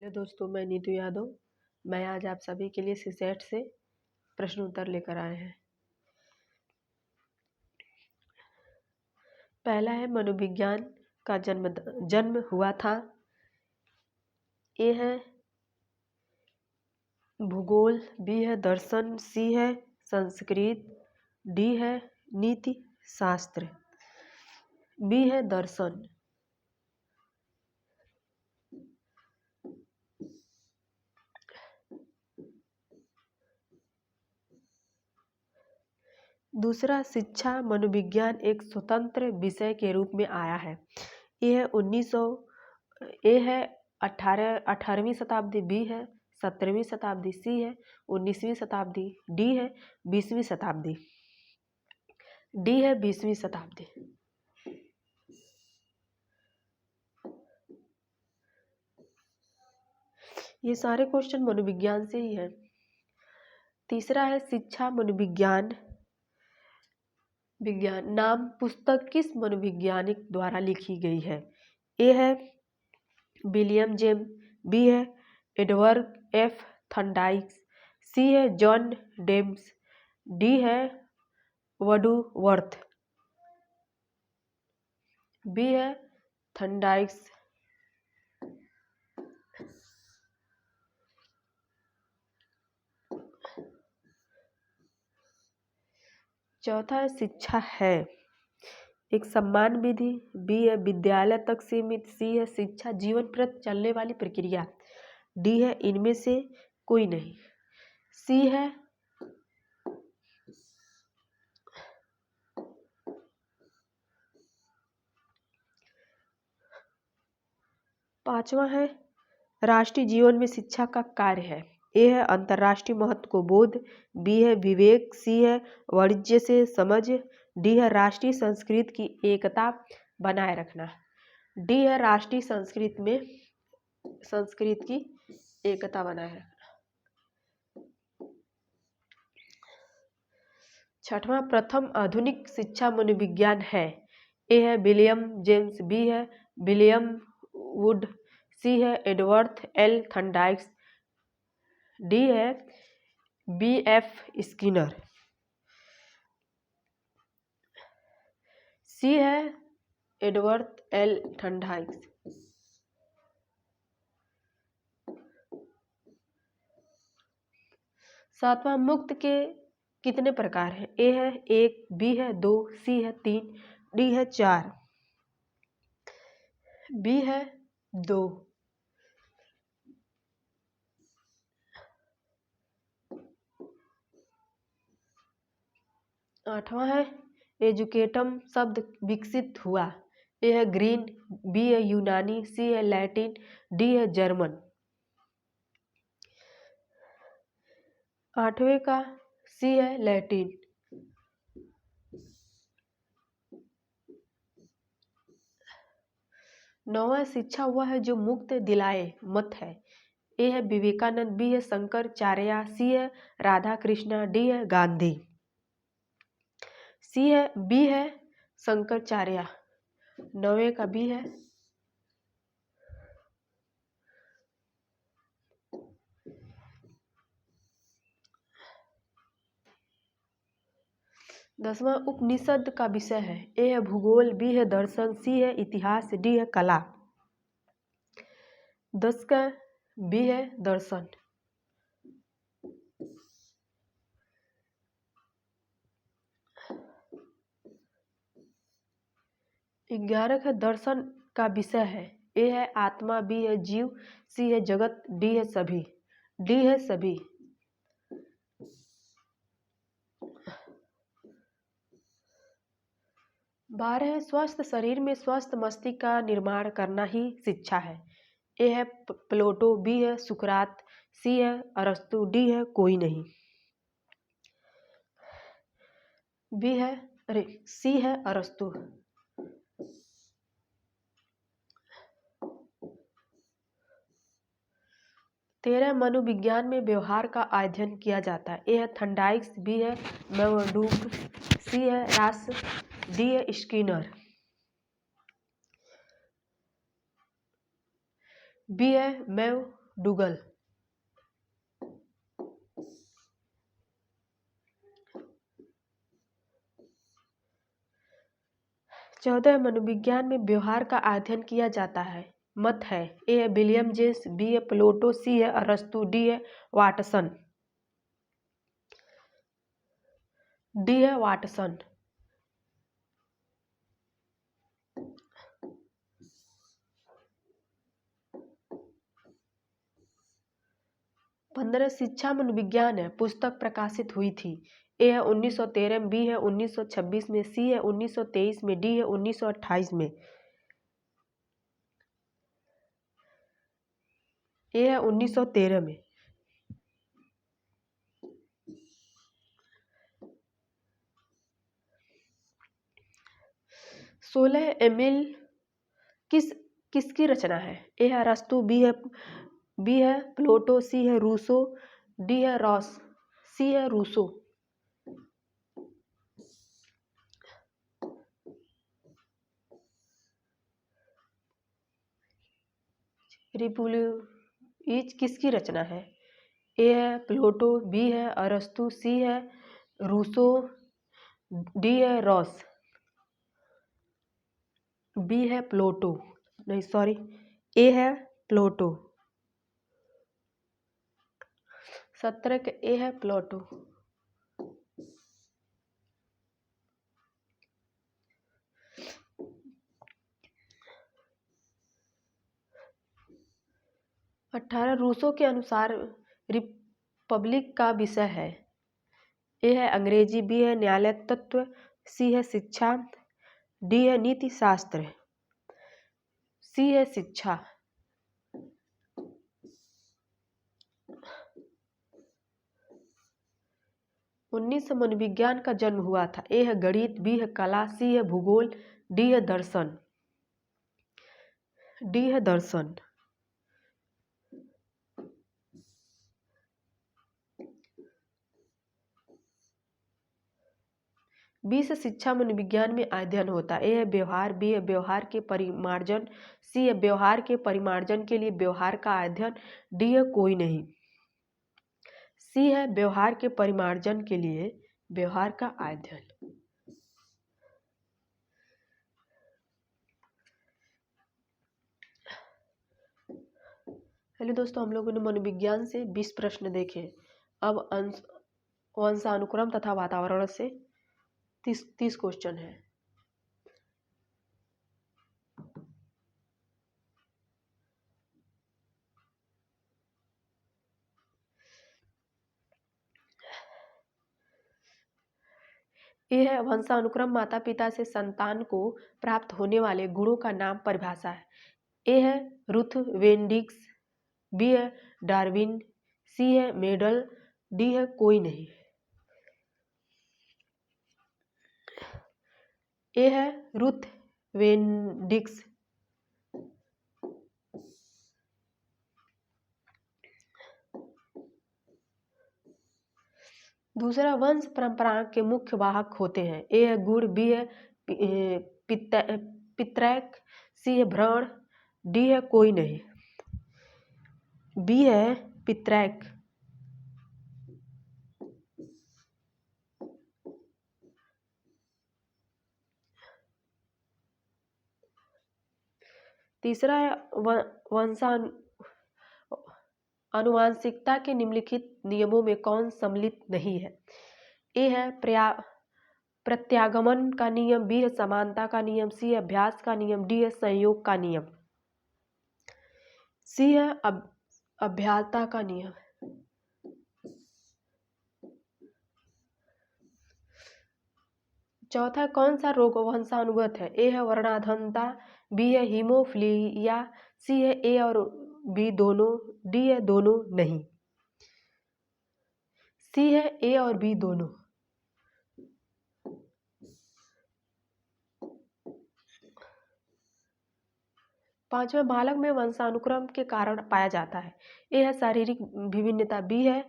Hello दोस्तों, मैं नीतू यादव। मैं आज आप सभी के लिए सीसेट से प्रश्न उत्तर लेकर आए हैं। पहला है मनोविज्ञान का जन्म हुआ था। ए है भूगोल, बी है दर्शन, सी है संस्कृत, डी है नीति शास्त्र। बी है दर्शन। दूसरा, शिक्षा मनोविज्ञान एक स्वतंत्र विषय के रूप में आया है। ए है 1900, ए है 18वीं शताब्दी, बी है 17वीं शताब्दी, सी है 19वीं शताब्दी, डी है 20वीं शताब्दी। डी है 20वीं शताब्दी। ये सारे क्वेश्चन मनोविज्ञान से ही है। तीसरा है शिक्षा मनोविज्ञान नाम पुस्तक किस मनोवैज्ञानिक द्वारा लिखी गई है। ए है विलियम जेम्स, बी है एडवर्ड एफ थॉर्नडाइक, सी है जॉन डेम्स, डी है वडूवर्थ। बी है थॉर्नडाइक। चौथा है शिक्षा है एक सम्मान विधि, बी है विद्यालय तक सीमित, सी है शिक्षा जीवन प्रति चलने वाली प्रक्रिया, डी है इनमें से कोई नहीं। सी है पांचवा है राष्ट्रीय जीवन में शिक्षा का कार्य है। ए है अंतर्राष्ट्रीय महत्व को बोध, बी है विवेक, सी है वाणिज्य से समझ, डी है राष्ट्रीय संस्कृति की एकता बनाए रखना। डी है राष्ट्रीय संस्कृति की एकता बनाए रखना। छठवां, प्रथम आधुनिक शिक्षा मनोविज्ञान है। ए है विलियम जेम्स, बी है विलियम वुड, सी है एडवर्ड एल थॉर्नडाइक, डी है बी एफ स्किनर। सी है एडवर्ड एल थॉर्नडाइक। सातवां, मुक्त के कितने प्रकार हैं। ए है 1, बी है 2, सी है 3, डी है 4। बी है 2। आठवां है एजुकेटम शब्द विकसित हुआ। ए है ग्रीन, बी है यूनानी, सी है लैटिन, डी है जर्मन। आठवें का सी है लैटिन। नौवां, शिक्षा वह है जो मुक्त दिलाए मत है। ए है विवेकानंद, बी है शंकराचार्य, सी है राधा कृष्णा, डी है गांधी। सी है बी है शंकराचार्य। नौवे का बी है। 10वां, उपनिषद का विषय है। ए है भूगोल, बी है दर्शन, सी है इतिहास, डी है कला। 10 का बी है दर्शन। 11 का दर्शन का विषय है। ए है आत्मा, बी है जीव, सी है जगत, डी है सभी। डी है सभी। 12 स्वस्थ शरीर में स्वस्थ मस्तिष्क का निर्माण करना ही शिक्षा है। ए है प्लेटो, बी है सुकरात, सी है अरस्तु, डी है कोई नहीं। बी है सी है अरस्तु। 13 मनोविज्ञान में व्यवहार का अध्ययन किया जाता है। ए है थॉर्नडाइक, बी है मैवडूक, सी है रास, डी है स्किनर। बी है मैव डुगल। चौदह, मनोविज्ञान में व्यवहार का अध्ययन किया जाता है। मत है ए है विलियम जेम्स, बी है प्लेटो, सी है अरस्तु, डी है वाटसन। डी है वाटसन। 15, शिक्षा मनोविज्ञान है पुस्तक प्रकाशित हुई थी। ए है 1913 में, बी है 1926 में, सी है 1923 में, डी है 1928 में। ए है 1913 में। 16, एमिल किसकी रचना है? ए है अरस्तु, बी है प्लेटो, सी है रूसो, डी है रॉस, सी है रूसो। रिपुलिज किसकी रचना है? ए है प्लेटो, बी है अरस्तु, सी है रूसो, डी है रॉस। बी है प्लेटो, नहीं सॉरी, ए है प्लेटो। 17 के ए है प्लेटो। 18, रूसो के अनुसार रिपब्लिक का विषय है। ए है अंग्रेजी, बी है न्याय तत्व, सी है शिक्षा, डी है नीति शास्त्र, सी है शिक्षा। 19 मनोविज्ञान का जन्म हुआ था। ए है गणित, बी है कला, सी है भूगोल, डी है दर्शन, डी है दर्शन। 20 शिक्षा मनोविज्ञान में अध्ययन होता है। ए है व्यवहार, बी है व्यवहार के परिमार्जन, सी है व्यवहार के परिमार्जन के लिए व्यवहार का अध्ययन, डी है कोई नहीं। सी है व्यवहार के परिमार्जन के लिए व्यवहार का अध्ययन। हेलो दोस्तों, हम लोगों ने मनोविज्ञान से 20 प्रश्न देखे। अब वंशानुक्रम तथा वातावरण से 30 क्वेश्चन है। ये है वंशानुक्रम माता पिता से संतान को प्राप्त होने वाले गुणों का नाम परिभाषा है। ए है रुथ वेंडिक्स, बी है डार्विन, सी है मेडल, डी है कोई नहीं। ए है रुथ वेंडिक्स। दूसरा, वंश परंपरा के मुख्य वाहक होते हैं। ए है गुण, बी है पितरैक, सी है भ्रण, डी है कोई नहीं। बी है पितरैक। तीसरा है आनुवांशिकता के निम्नलिखित नियमों में कौन सम्मिलित नहीं है? ए है प्रत्यागमन का नियम, बी है समानता का नियम, सी है अभ्यास का नियम, डी है संयोग का नियम। सी है अभ्यासता का नियम। चौथा, कौन सा रोग वंशानुगत है? ए है वर्णांधता, बी है हीमोफिलिया, सी है ए और बी दोनों, डी है दोनों नहीं। सी है ए और बी दोनों। पांचवें, बालक में वंशानुक्रम के कारण पाया जाता है। ए है शारीरिक विभिन्नता, बी है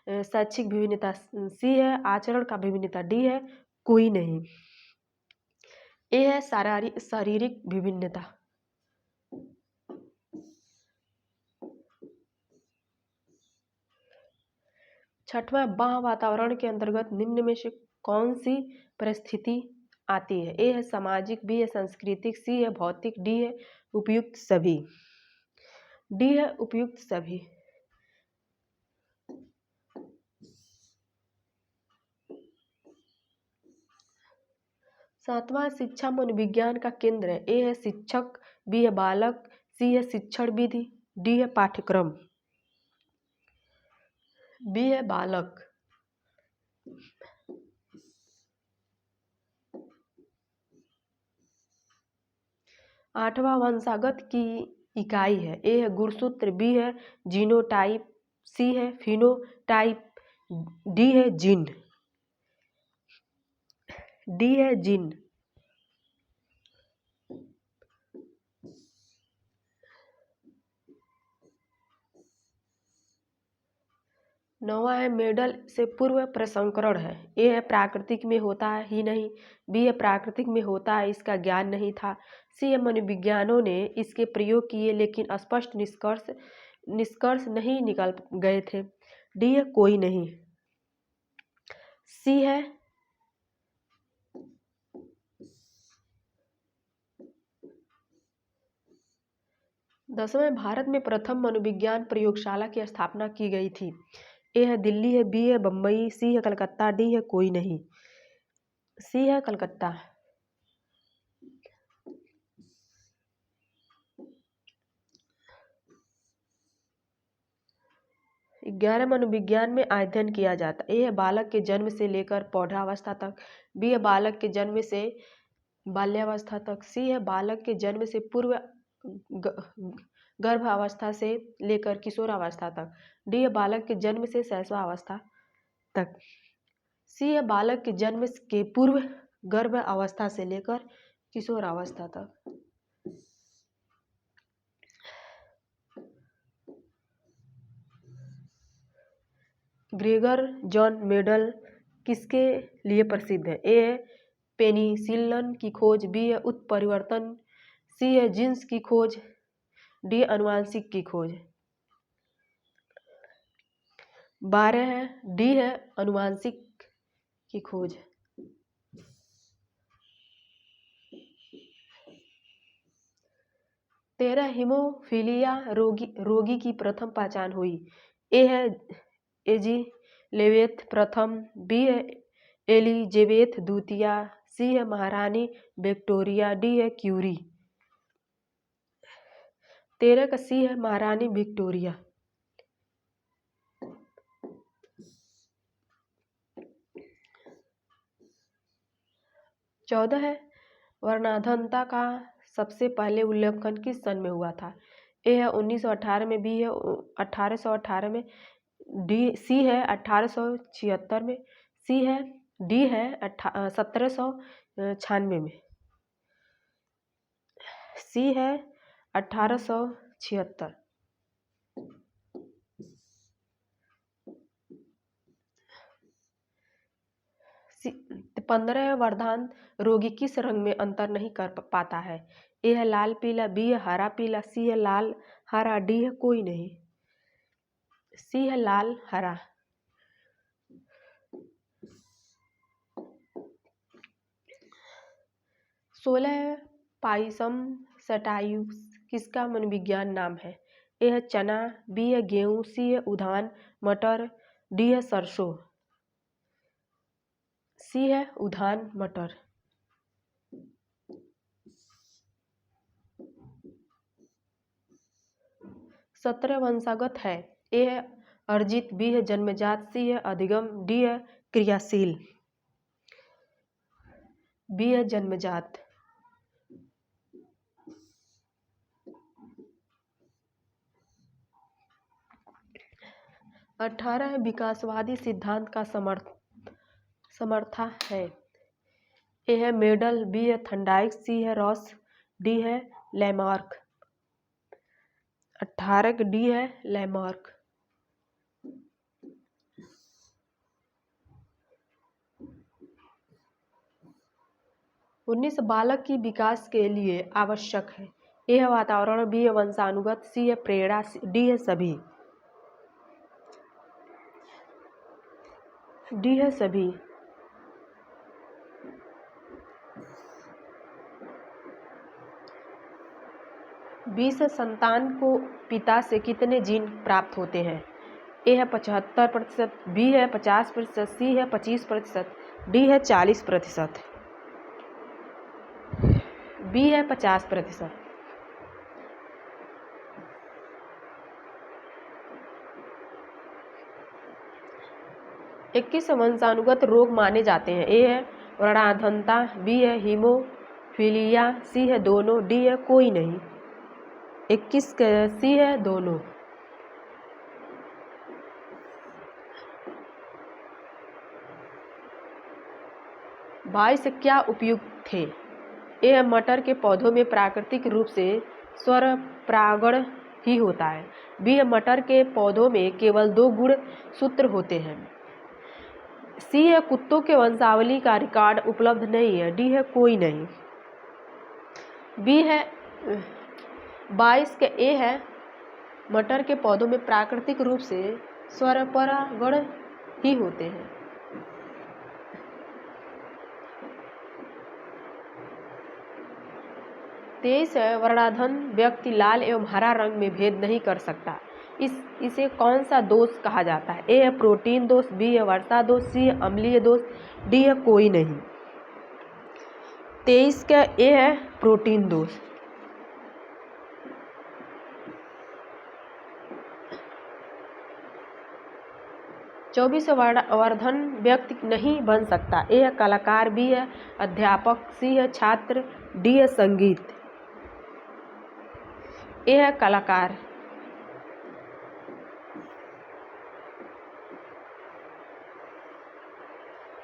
शैक्षिक विभिन्नता, सी है आचरण का विभिन्नता, डी है कोई नहीं। ए है शारीरिक विभिन्नता। छठवां, बाह्य वातावरण के अंतर्गत निम्न में से कौन सी परिस्थिति आती है? ए है सामाजिक, बी है सांस्कृतिक, सी है भौतिक, डी है उपयुक्त सभी। डी है उपयुक्त सभी। सातवां, शिक्षा मनोविज्ञान का केंद्र है। ए है शिक्षक, बी है बालक, सी है शिक्षण विधि, डी है पाठ्यक्रम। बी है बालक। आठवां, वंशागत की इकाई है। ए है गुणसूत्र, बी है जीनोटाइप, सी है फिनोटाइप, डी है जीन। डी है जीन। नौवां है मेडल से पूर्व प्रसंस्करण है। ए है प्राकृतिक में होता है ही नहीं, बी है प्राकृतिक में होता है इसका ज्ञान नहीं था, सी है मनोविज्ञानों ने इसके प्रयोग किए लेकिन स्पष्ट निष्कर्ष नहीं निकल गए थे, डी है कोई नहीं। सी है दसवें, भारत में प्रथम मनोविज्ञान प्रयोगशाला की स्थापना की गई थी। ए है दिल्ली, है बी है बम्बई, सी है कलकत्ता, डी है कोई नहीं। सी है कलकत्ता। 11 मनोविज्ञान में अध्ययन किया जाता है। ए है बालक के जन्म से लेकर प्रौढ़ावस्था तक, बी है बालक के जन्म से बाल्यावस्था तक, सी है बालक के जन्म से पूर्व गर्भावस्था से लेकर किशोरावस्था तक, डी है बालक के जन्म से शैशवावस्था तक, सी है बालक के जन्म के पूर्व गर्भ अवस्था से लेकर किशोरावस्था तक। ग्रेगर जॉन मेडल किसके लिए प्रसिद्ध है? ए है पेनिसिलिन की खोज, बी है उत्परिवर्तन, सी है जीन्स की खोज, डी अनुवांशिक की खोज। 12 है, डी है अनुवांशिक की खोज। 13 हीमोफीलिया रोगी की प्रथम पहचान हुई। ए है एलिजाबेथ प्रथम, बी है एलिजाबेथ द्वितीय, सी है महारानी विक्टोरिया, डी है क्यूरी। 13 का सी है महारानी विक्टोरिया। 14 है, वर्णांधता का सबसे पहले उल्लेखन किस सन में हुआ था? ए है 1918 में, बी है 1818 में, सी है 1876 में, सी है डी है 1796 में, सी है 1876। 15 वर्धान रोगी किस रंग में अंतर नहीं कर पाता है? ए है लाल पीला, बी है हरा पीला, सी है लाल हरा, डी है कोई नहीं। सी है लाल हरा। 16 पाइसम सटाइव्स किसका मनोविज्ञान नाम है? ए है चना, बी है गेहूं, सी है उद्यान मटर, डी है सरसों, सी है उद्यान मटर। 17 वंशागत है। ए है अर्जित, बी है जन्मजात, सी है अधिगम, डी है क्रियाशील, बी है जन्मजात। 18 विकासवादी सिद्धांत का समर्था है। ए है मेडल, बी है थर्नडाइक, सी है रॉस, डी है लैमार्क। 18 डी है लैमार्क। 19 बालक की विकास के लिए आवश्यक है। ए है वातावरण, बी है वंशानुगत, सी है प्रेरणा, डी है सभी। डी है सभी। बी से संतान को पिता से कितने जीन प्राप्त होते हैं? ए है 75%, बी है 50%, सी है 25%, डी है 40%। बी है 50%। 21 वंशानुगत रोग माने जाते हैं। ए है वर्णांधता, बी है हीमोफीलिया, सी है दोनों, डी है कोई नहीं। 21 सी है दोनों। बाई से क्या उपयुक्त थे? ए है मटर के पौधों में प्राकृतिक रूप से स्वर परागण ही होता है। बी है मटर के पौधों में केवल 2 गुण सूत्र होते हैं। सी है कुत्तों के वंशावली का रिकॉर्ड उपलब्ध नहीं है, डी है कोई नहीं। बी है 22 के ए है मटर के पौधों में प्राकृतिक रूप से स्वरपरागण ही होते हैं। तेईस है वर्णाधन व्यक्ति लाल एवं हरा रंग में भेद नहीं कर सकता। इसे कौन सा दोष कहा जाता है? ए है प्रोटीन दोष, बी है वर्षा दोष, सी है अम्लीय दोष, डी है कोई नहीं। 23 का ए है प्रोटीन दोष। 24 वर्धन व्यक्ति नहीं बन सकता। ए है कलाकार, बी है अध्यापक, सी है छात्र, डी है संगीत। ए है कलाकार।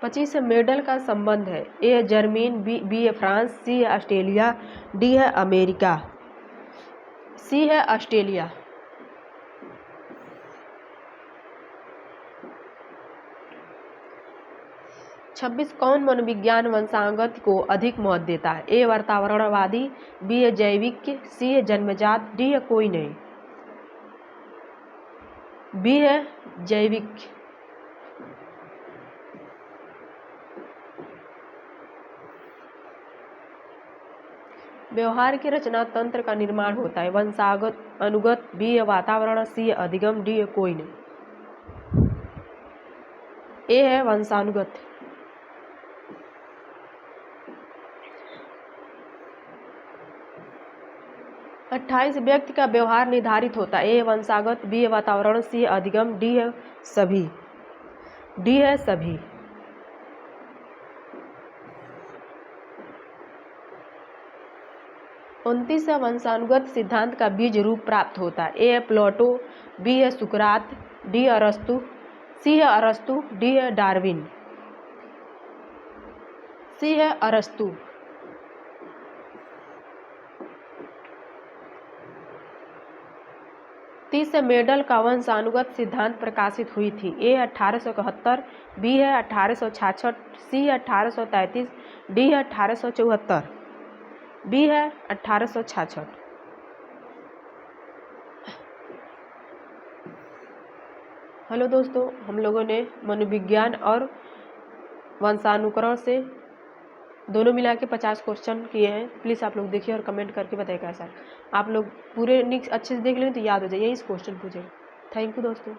25 से मेडल का संबंध है। ए है जर्मनी, बी है फ्रांस, सी है ऑस्ट्रेलिया, डी है अमेरिका। सी है ऑस्ट्रेलिया। 26 कौन मनोविज्ञान वंशागत को अधिक महत्व देता है? ए वातावरणवादी, बी है जैविक, सी है जन्मजात, डी है कोई नहीं। बी है जैविक। व्यवहार के रचना तंत्र का निर्माण होता है। वंशागत, अनुगत, बी है वातावरण, सी है अधिगम, डी है कोई नहीं। ए है वंशानुगत। 28 व्यक्ति का व्यवहार निर्धारित होता है। ए वंशागत, बी है वातावरण, सी है अधिगम, डी है सभी। डी है सभी। 29 वंशानुगत सिद्धांत का बीज रूप प्राप्त होता है। ए है प्लेटो, बी है सुकरात, डी है अरस्तु, सी है अरस्तु, डी है डार्विन। सी है अरस्तु। 30 मेडल का वंशानुगत सिद्धांत प्रकाशित हुई थी। ए 1871, बी है 1866, सी है 1833, डी है 1874, बी है 1866। हेलो दोस्तों, हम लोगों ने मनोविज्ञान और वंशानुक्रमण से दोनों मिला के 50 क्वेश्चन किए हैं। प्लीज़ आप लोग देखिए और कमेंट करके बताइए कैसा। आप लोग पूरे निक्स अच्छे से देख लें तो याद हो जाए, यही क्वेश्चन पूछेगा। थैंक यू दोस्तों।